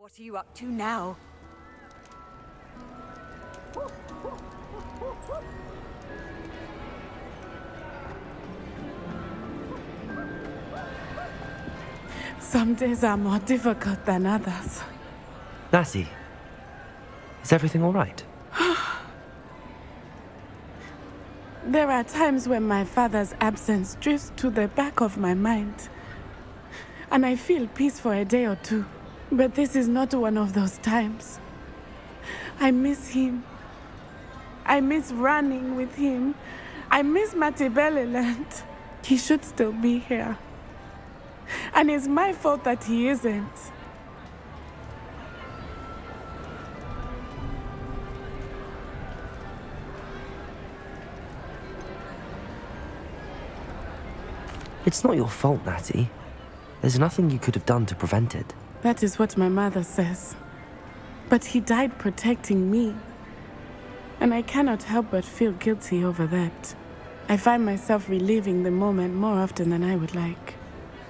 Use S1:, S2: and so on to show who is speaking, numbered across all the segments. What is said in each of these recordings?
S1: What are you up to now?
S2: Some days are more difficult than others.
S3: Lassie, is everything all right?
S2: There are times when my father's absence drifts to the back of my mind, and I feel peace for a day or two. But this is not one of those times. I miss him. I miss running with him. I miss Pepereloading. He should still be here. And it's my fault that he isn't.
S3: It's not your fault, Natty. There's nothing you could have done to prevent it.
S2: That is what my mother says. But he died protecting me. And I cannot help but feel guilty over that. I find myself reliving the moment more often than I would like.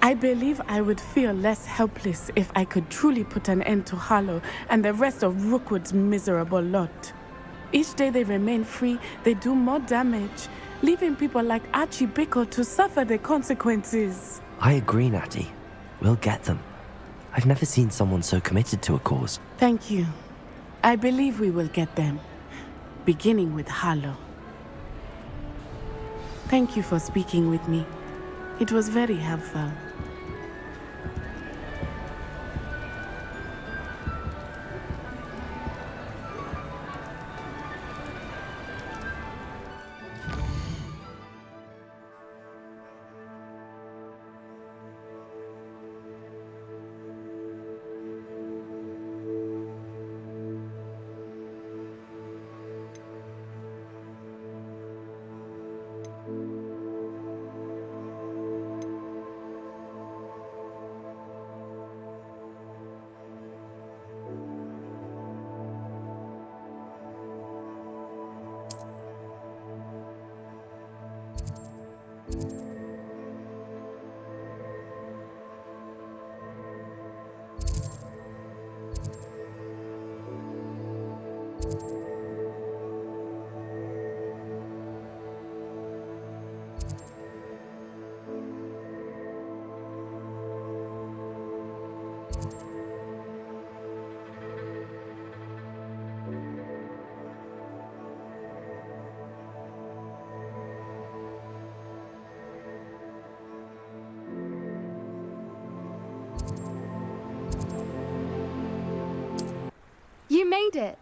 S2: I believe I would feel less helpless if I could truly put an end to Harlow and the rest of Rookwood's miserable lot. Each day they remain free, they do more damage, leaving people like Archie Bickle to suffer the consequences.
S3: I agree, Natty. We'll get them. I've never seen someone so committed to a cause.
S2: Thank you. I believe we will get them, beginning with Harlow. Thank you for speaking with me. It was very helpful.
S4: You made it!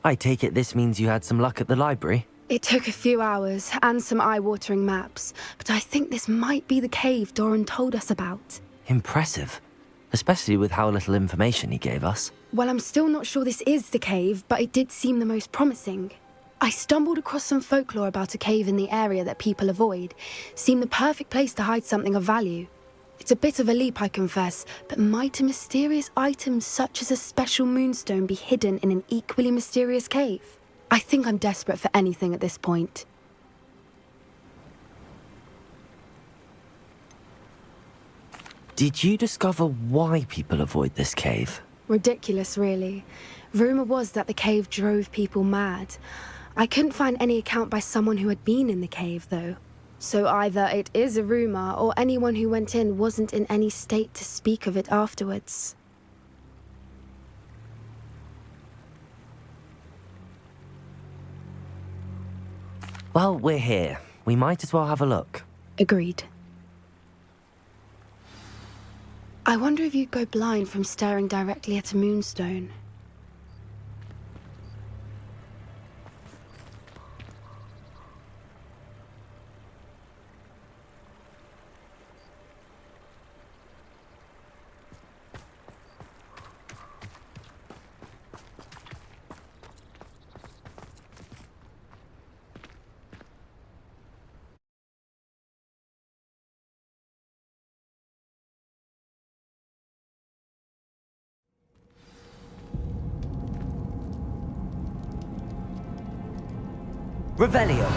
S3: I take it this means you had some luck at the library?
S4: It took a few hours and some eye-watering maps, but I think this might be the cave Doran told us about.
S3: Impressive. Especially with how little information he gave us.
S4: Well, I'm still not sure this is the cave, but it did seem the most promising. I stumbled across some folklore about a cave in the area that people avoid. Seemed the perfect place to hide something of value. It's a bit of a leap, I confess, but might a mysterious item such as a special moonstone be hidden in an equally mysterious cave? I think I'm desperate for anything at this point.
S3: Did you discover why people avoid this cave?
S4: Ridiculous, really. Rumour was that the cave drove people mad. I couldn't find any account by someone who had been in the cave, though. So either it is a rumour, or anyone who went in wasn't in any state to speak of it afterwards.
S3: Well, we're here. We might as well have a look.
S4: Agreed. I wonder if you'd go blind from staring directly at a moonstone.
S3: Revelio!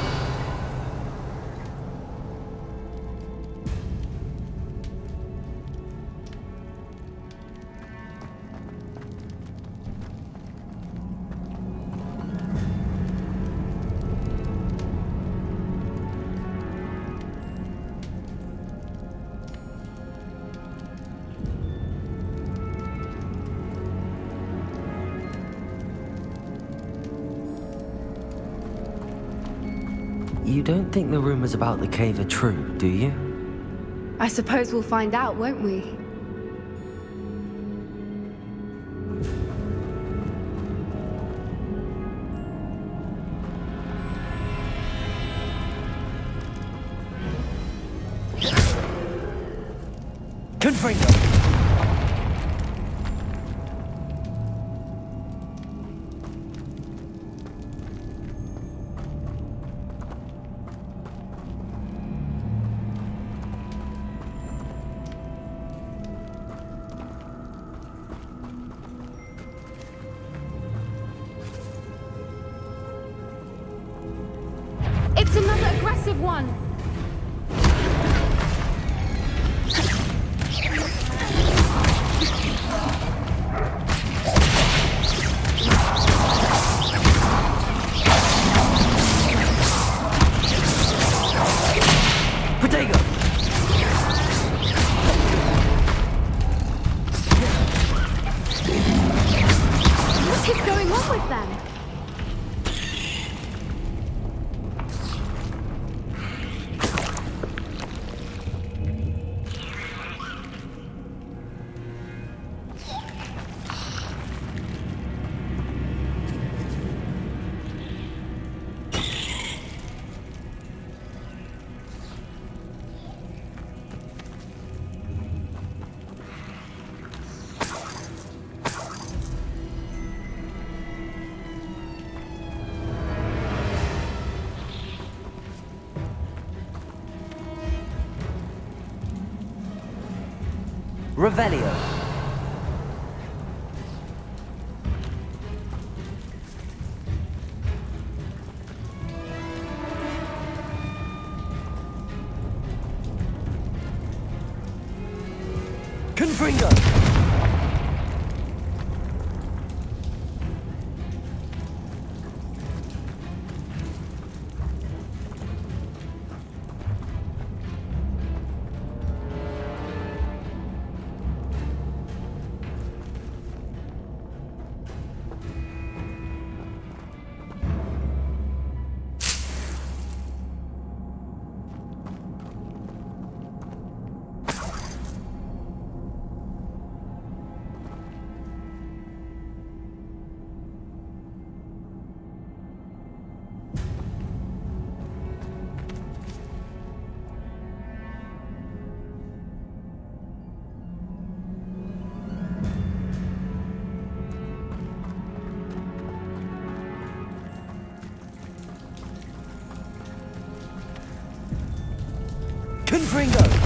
S3: You don't think the rumors about the cave are true, do you?
S4: I suppose we'll find out, won't we?
S3: Confringo!
S4: It's another aggressive one!
S3: Potato!
S4: What is going on with them?
S3: Revelio. Confringo. Confringo!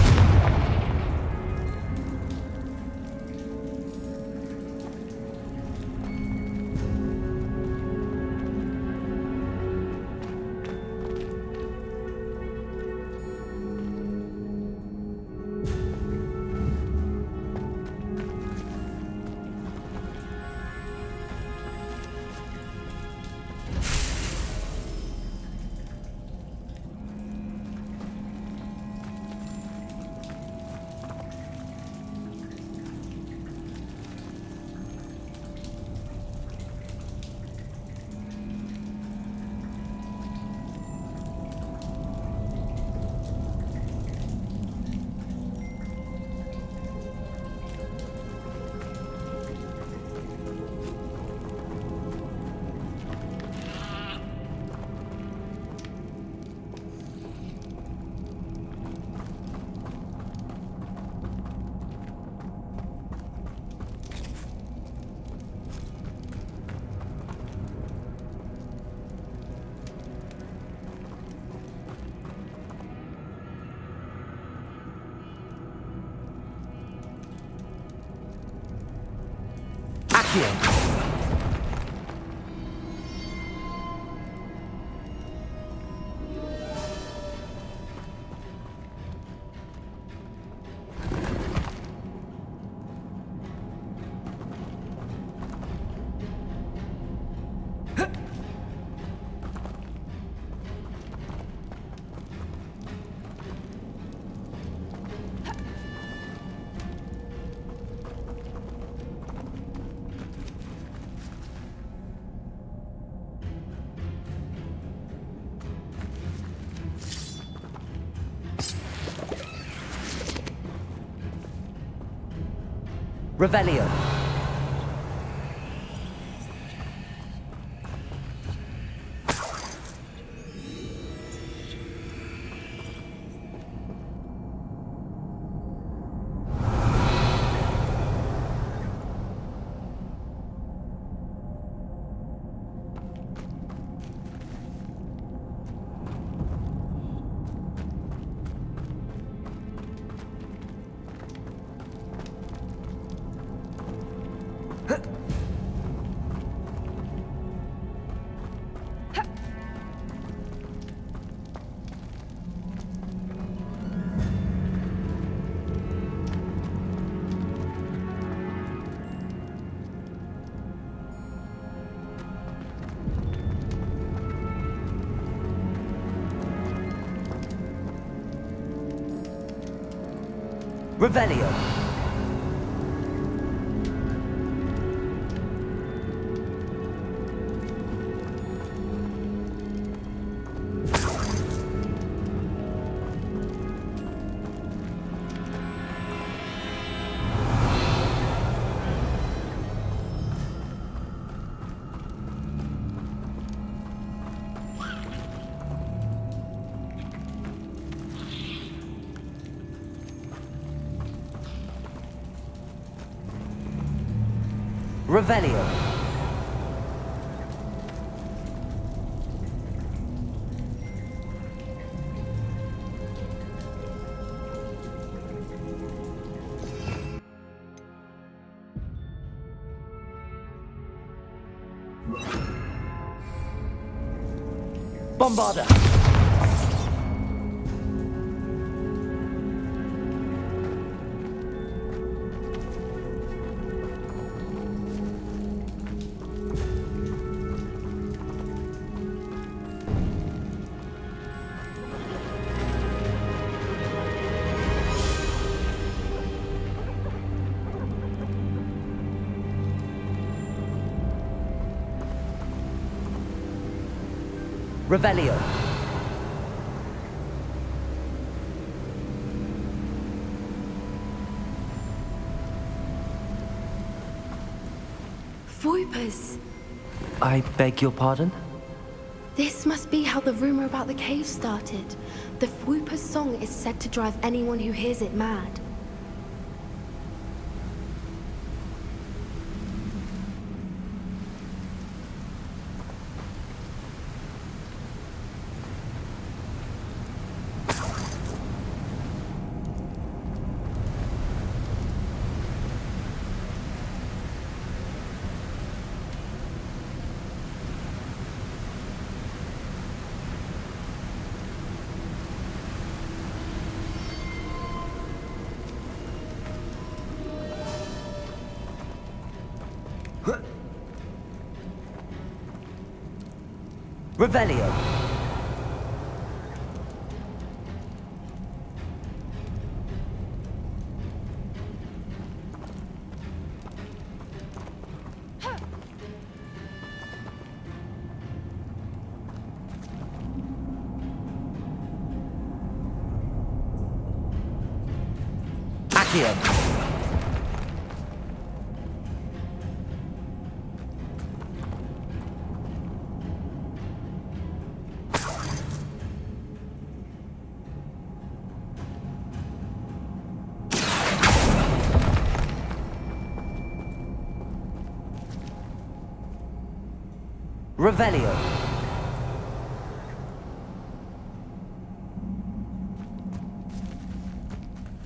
S3: Accio. Revelio. Revelio. Revelio. Bombarda. Revelio.
S4: Voipers!
S3: I beg your pardon?
S4: This must be how the rumor about the cave started. The Voipers' song is said to drive anyone who hears it mad.
S3: Revelio. Accio. Revelio.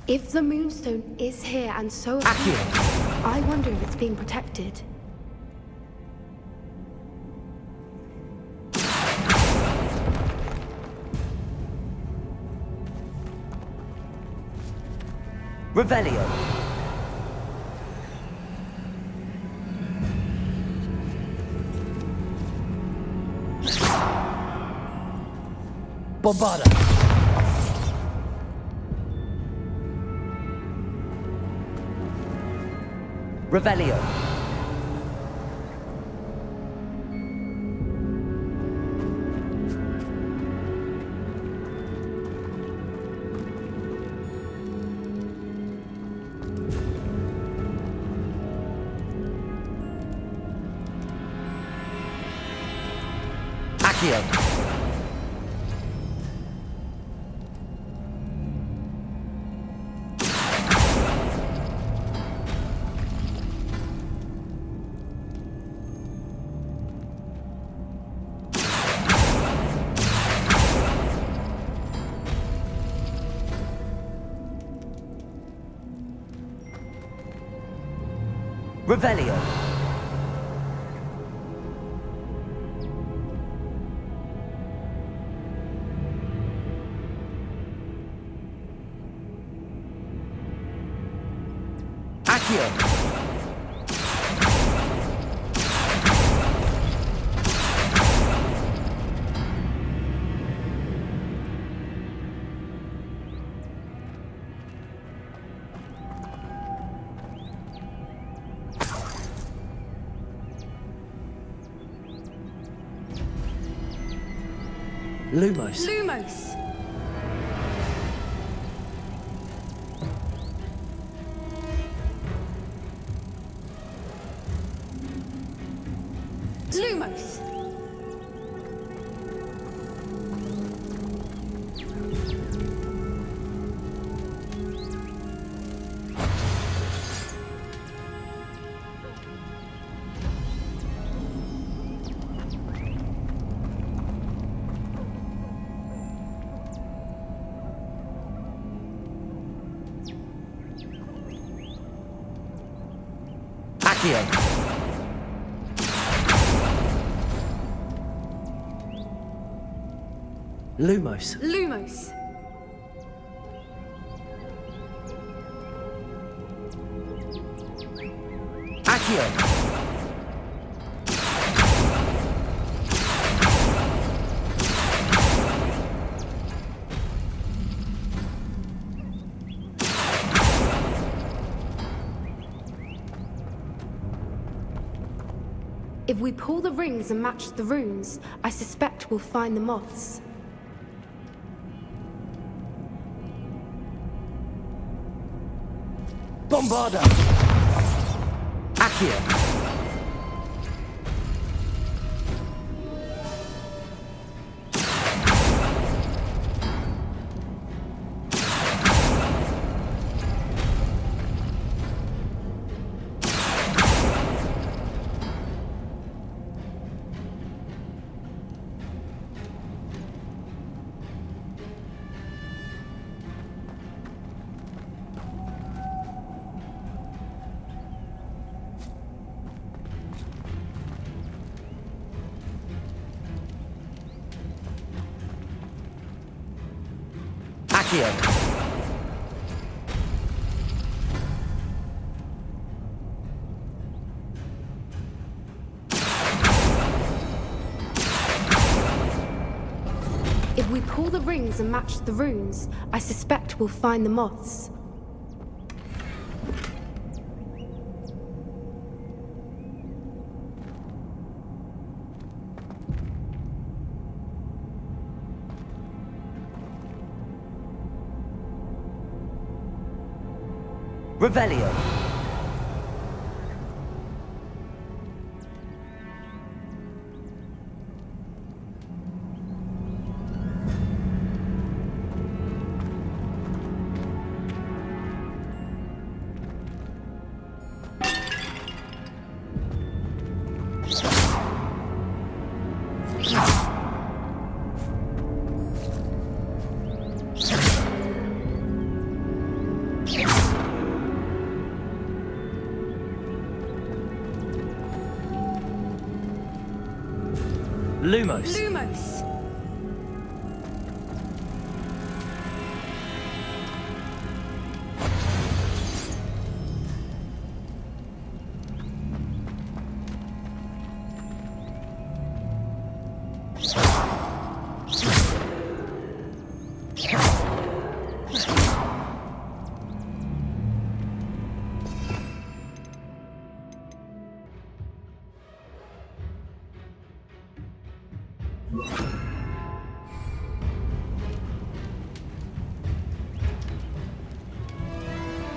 S4: If the moonstone is here and so
S3: Accio.
S4: I wonder if it's being protected.
S3: Revelio. Bombarda. Revelio. Accio. Revelio. Accio. Lumos.
S4: Lumos! Lumos!
S3: Accio. Lumos.
S4: Lumos!
S3: Accio.
S4: If we pull the rings and match the runes, I suspect we'll find the moths.
S3: Bombarda. Accio. Accio.
S4: If we pull the rings and match the runes, I suspect we'll find the moths.
S3: Revelio. Lumos.
S4: Lumos!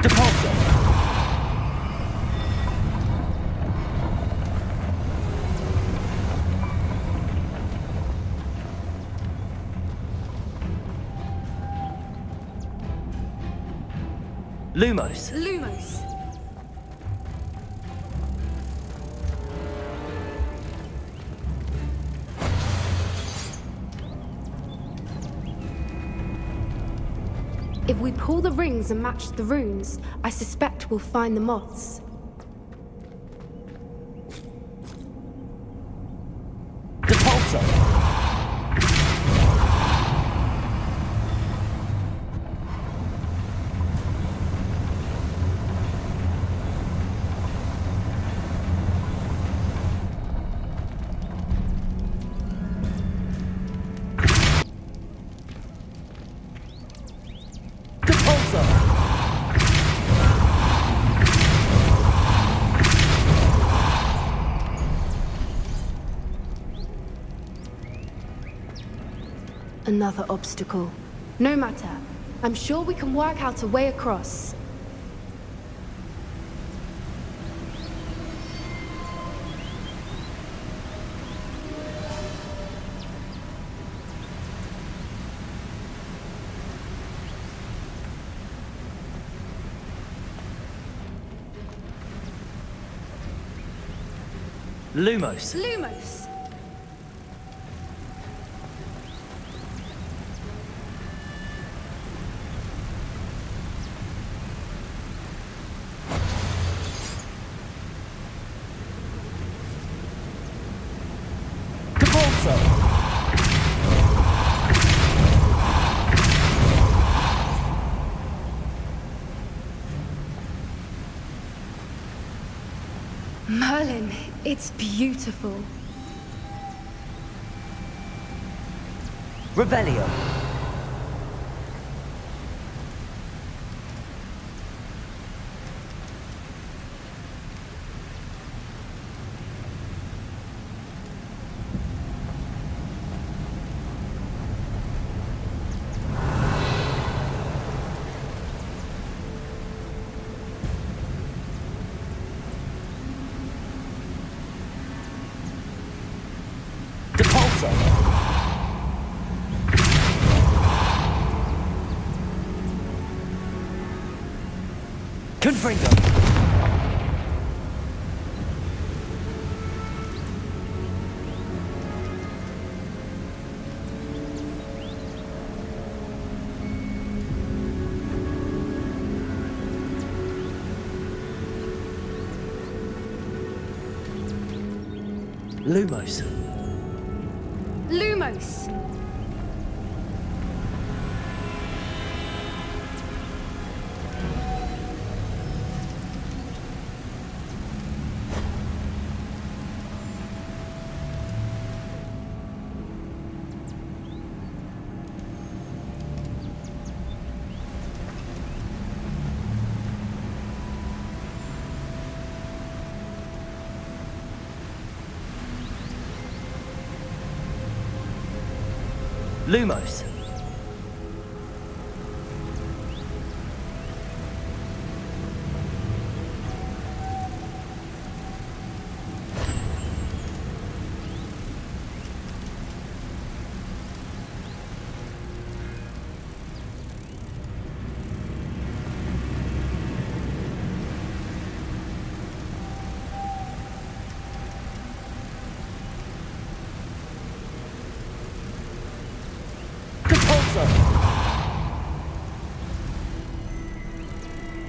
S3: Depulso. Lumos.
S4: Lumos. If we pull the rings and match the runes, I suspect we'll find the moths.
S3: Depulso.
S4: Another obstacle. No matter. I'm sure we can work out a way across.
S3: Lumos.
S4: Lumos! Merlin, it's beautiful.
S3: Revelio. Depulso. Confringo. Lumos.
S4: Lumos!
S3: Lumos.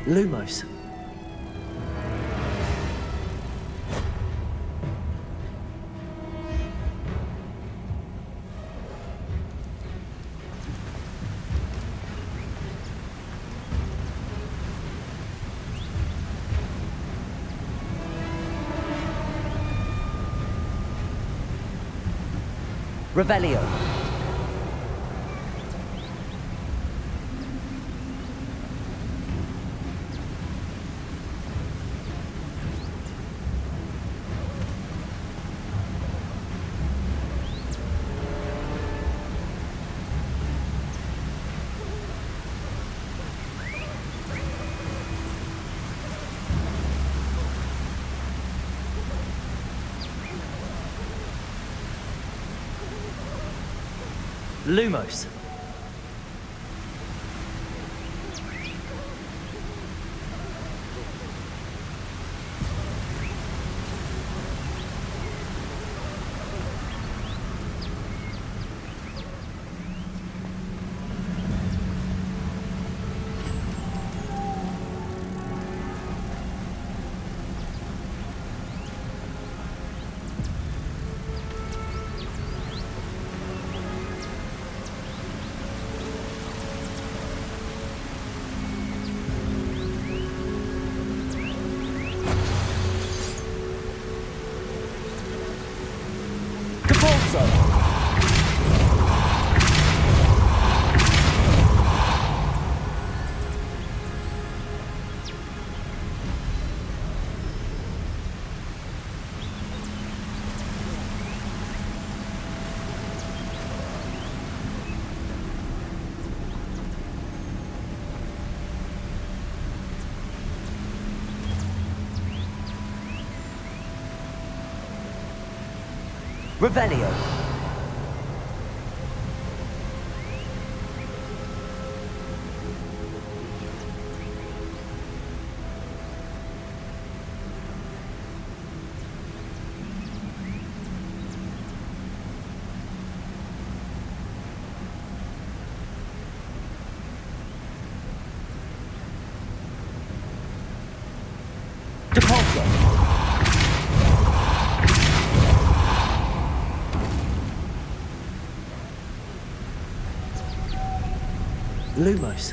S3: Lumos. Revelio. Lumos. Revelio. Depulso. Lumos.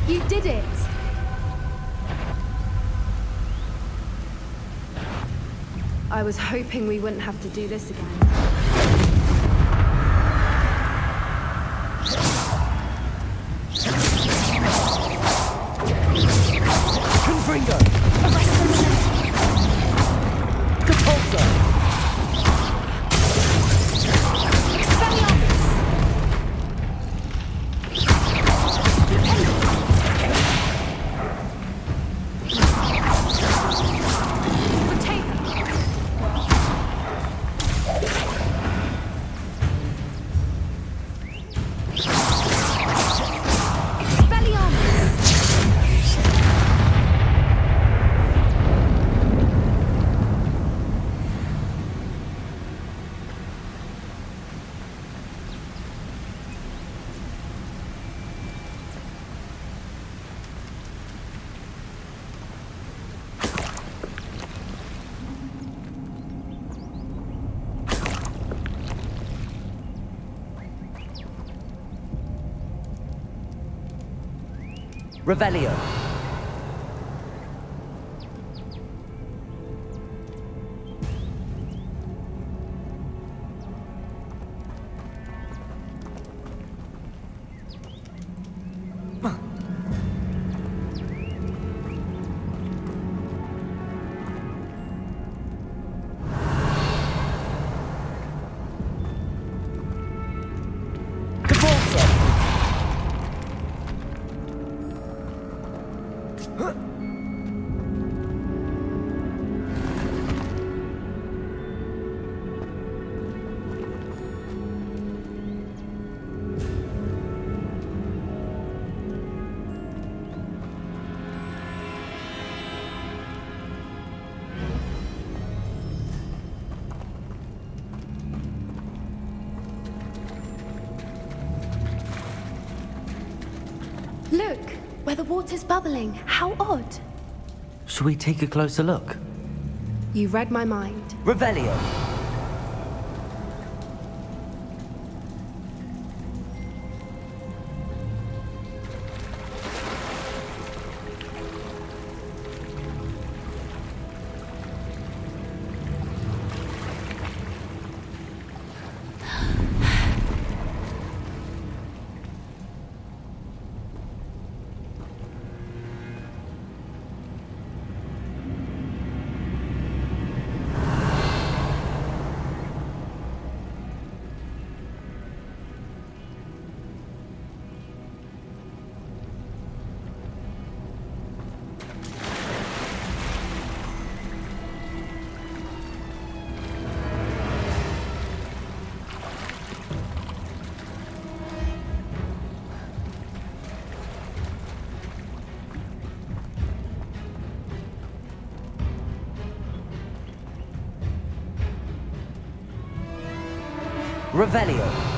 S4: You did it! I was hoping we wouldn't have to do this again.
S3: Confringo. Depulso. Revelio.
S4: Look, where the water's bubbling. How odd.
S3: Shall we take a closer look?
S4: You read my mind.
S3: Revelio. Revelio.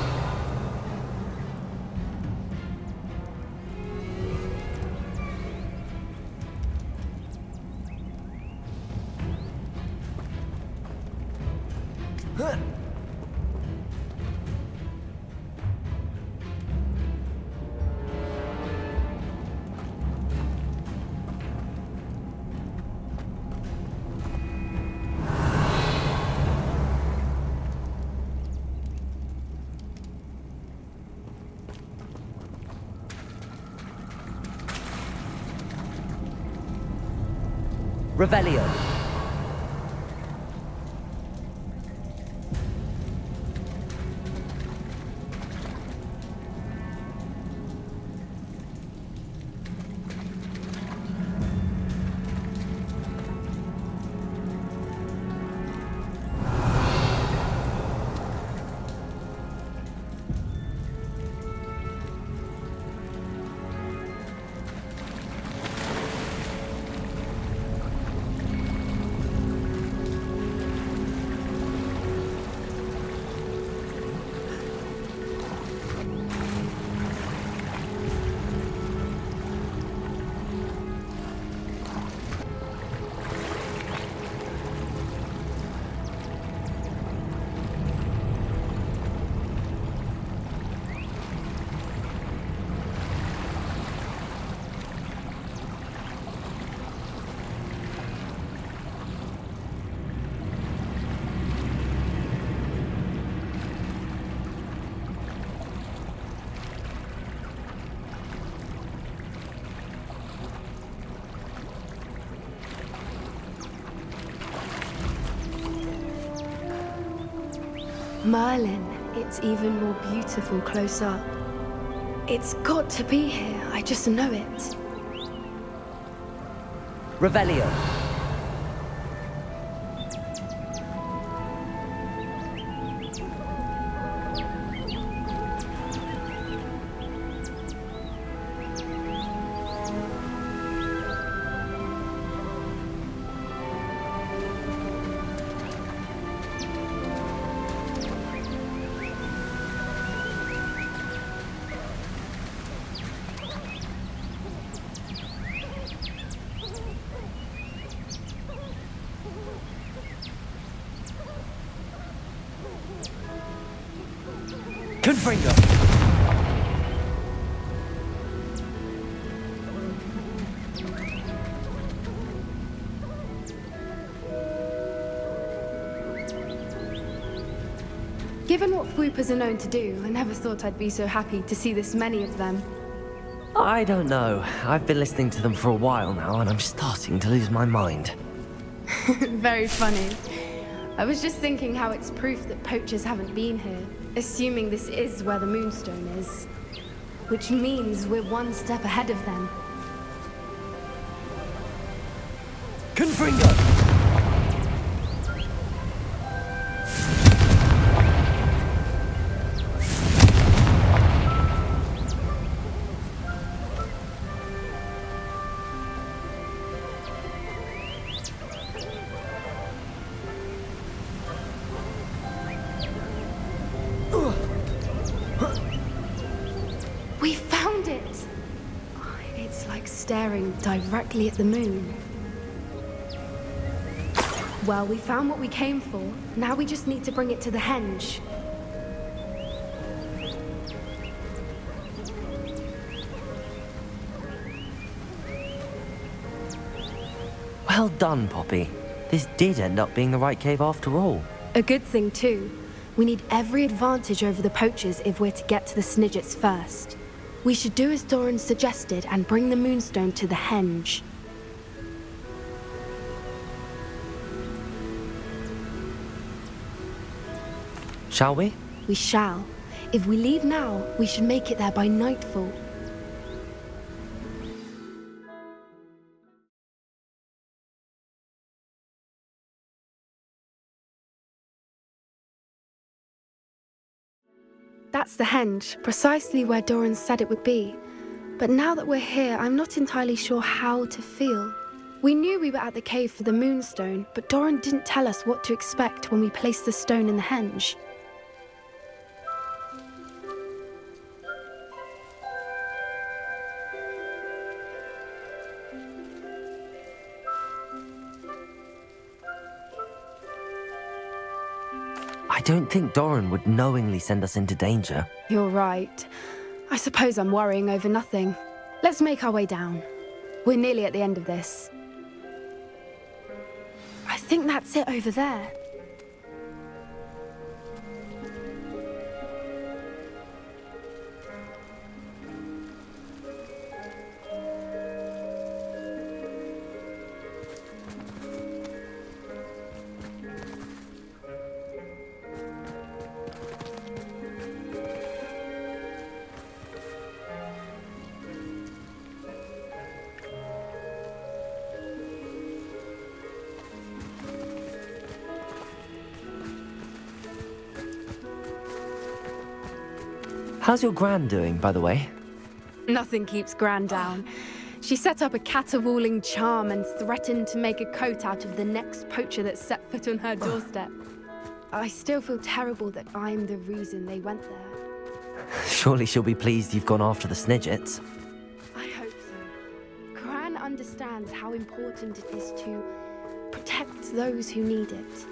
S3: Revelio.
S4: Merlin, it's even more beautiful close up. It's got to be here, I just know it.
S3: Revelio. Confringo.
S4: Given what Fwoopas are known to do, I never thought I'd be so happy to see this many of them.
S3: I don't know. I've been listening to them for a while now, and I'm starting to lose my mind.
S4: Very funny. I was just thinking how it's proof that poachers haven't been here, assuming this is where the moonstone is. Which means we're one step ahead of them.
S3: Confringo!
S4: We found it! It's like staring directly at the moon. Well, we found what we came for. Now we just need to bring it to the henge.
S3: Well done, Poppy. This did end up being the right cave after all.
S4: A good thing, too. We need every advantage over the poachers if we're to get to the Snidgets first. We should do as Doran suggested and bring the moonstone to the henge.
S3: Shall we?
S4: We shall. If we leave now, we should make it there by nightfall. That's the henge, precisely where Doran said it would be. But now that we're here, I'm not entirely sure how to feel. We knew we were at the cave for the moonstone, but Doran didn't tell us what to expect when we placed the stone in the henge.
S3: I don't think Doran would knowingly send us into danger.
S4: You're right. I suppose I'm worrying over nothing. Let's make our way down. We're nearly at the end of this. I think that's it over there.
S3: How's your gran doing, by the way?
S4: Nothing keeps Gran down. She set up a caterwauling charm and threatened to make a coat out of the next poacher that set foot on her doorstep. I still feel terrible that I'm the reason they went there.
S3: Surely she'll be pleased you've gone after the Snidgets.
S4: I hope so. Gran understands how important it is to protect those who need it.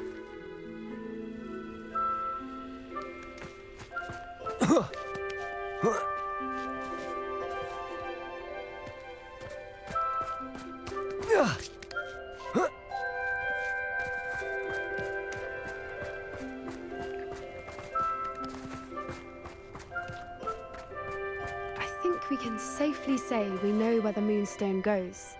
S4: I think we can safely say we know where the moonstone goes.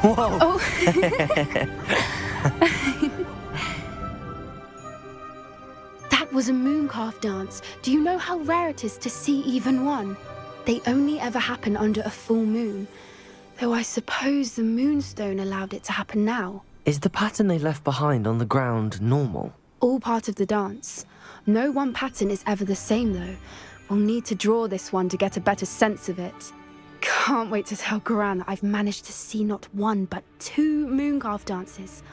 S3: Whoa!
S4: Oh. That was a mooncalf dance. Do you know how rare it is to see even one? They only ever happen under a full moon. Though I suppose the moonstone allowed it to happen now.
S3: Is the pattern they left behind on the ground normal?
S4: All part of the dance. No one pattern is ever the same, though. We'll need to draw this one to get a better sense of it. Can't wait to tell Gran that I've managed to see not one, but 2 mooncalf dances.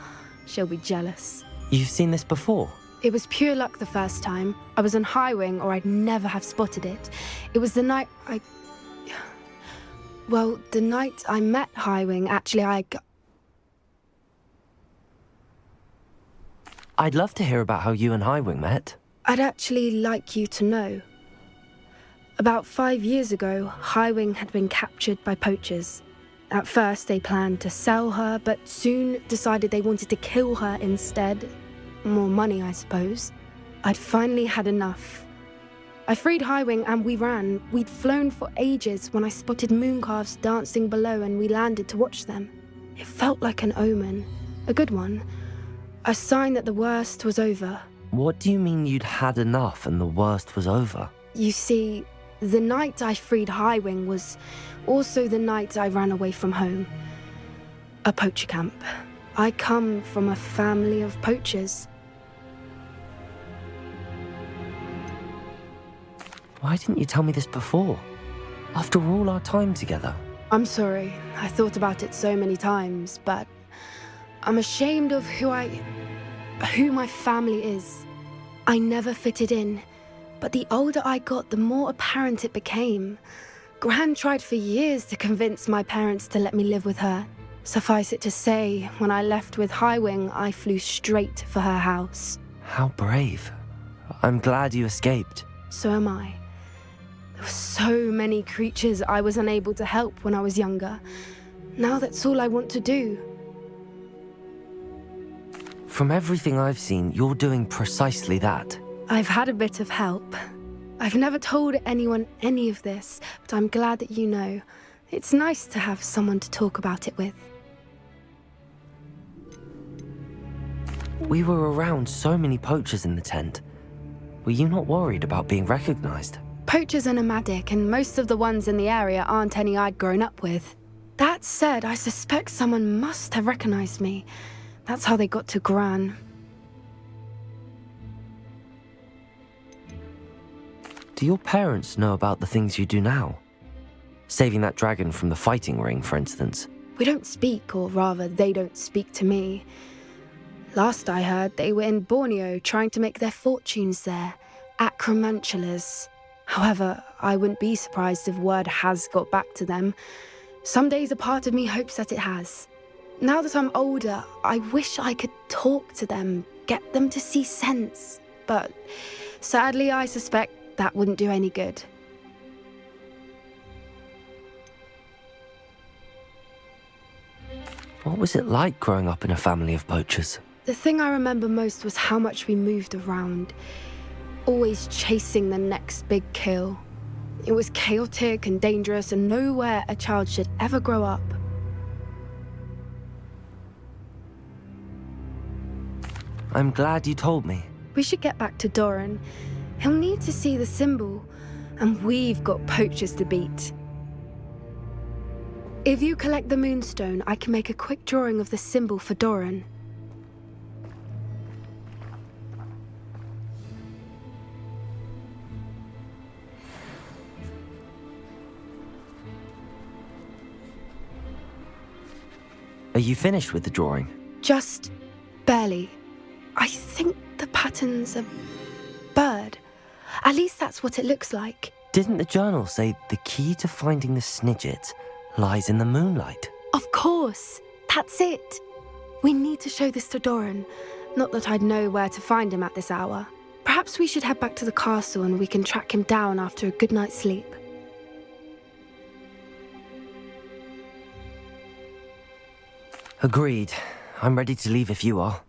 S4: She'll be jealous.
S3: You've seen this before?
S4: It was pure luck the first time. I was on Highwing, or I'd never have spotted it. It was the night Well, the night I met Highwing, actually,
S3: I'd love to hear about how you and Highwing met.
S4: I'd actually like you to know. About 5 years ago, Highwing had been captured by poachers. At first, they planned to sell her, but soon decided they wanted to kill her instead. More money, I suppose. I'd finally had enough. I freed Highwing and we ran. We'd flown for ages when I spotted mooncalves dancing below and we landed to watch them. It felt like an omen. A good one. A sign that the worst was over.
S3: What do you mean you'd had enough and the worst was over?
S4: You see, the night I freed Highwing was also the night I ran away from home. A poacher camp. I come from a family of poachers.
S3: Why didn't you tell me this before? After all our time together.
S4: I'm sorry. I thought about it so many times, but I'm ashamed of who my family is. I never fitted in. But the older I got, the more apparent it became. Gran tried for years to convince my parents to let me live with her. Suffice it to say, when I left with Highwing, I flew straight for her house.
S3: How brave. I'm glad you escaped.
S4: So am I. There were so many creatures I was unable to help when I was younger. Now that's all I want to do.
S3: From everything I've seen, you're doing precisely that.
S4: I've had a bit of help. I've never told anyone any of this, but I'm glad that you know. It's nice to have someone to talk about it with.
S3: We were around so many poachers in the tent. Were you not worried about being recognized?
S4: Poachers are nomadic, and most of the ones in the area aren't any I'd grown up with. That said, I suspect someone must have recognized me. That's how they got to Gran.
S3: Do your parents know about the things you do now? Saving that dragon from the fighting ring, for instance.
S4: We don't speak, or rather, they don't speak to me. Last I heard, they were in Borneo trying to make their fortunes there, acromantulas. However, I wouldn't be surprised if word has got back to them. Some days a part of me hopes that it has. Now that I'm older, I wish I could talk to them, get them to see sense. But sadly, I suspect that wouldn't do any good.
S3: What was it like growing up in a family of poachers?
S4: The thing I remember most was how much we moved around, always chasing the next big kill. It was chaotic and dangerous, and nowhere a child should ever grow up.
S3: I'm glad you told me.
S4: We should get back to Doran. He'll need to see the symbol, and we've got poachers to beat. If you collect the moonstone, I can make a quick drawing of the symbol for Doran.
S3: Are you finished with the drawing?
S4: Just barely. I think the pattern's a bird. At least that's what it looks like.
S3: Didn't the journal say the key to finding the Snidget lies in the moonlight?
S4: Of course. That's it. We need to show this to Doran. Not that I'd know where to find him at this hour. Perhaps we should head back to the castle and we can track him down after a good night's sleep.
S3: Agreed. I'm ready to leave if you are.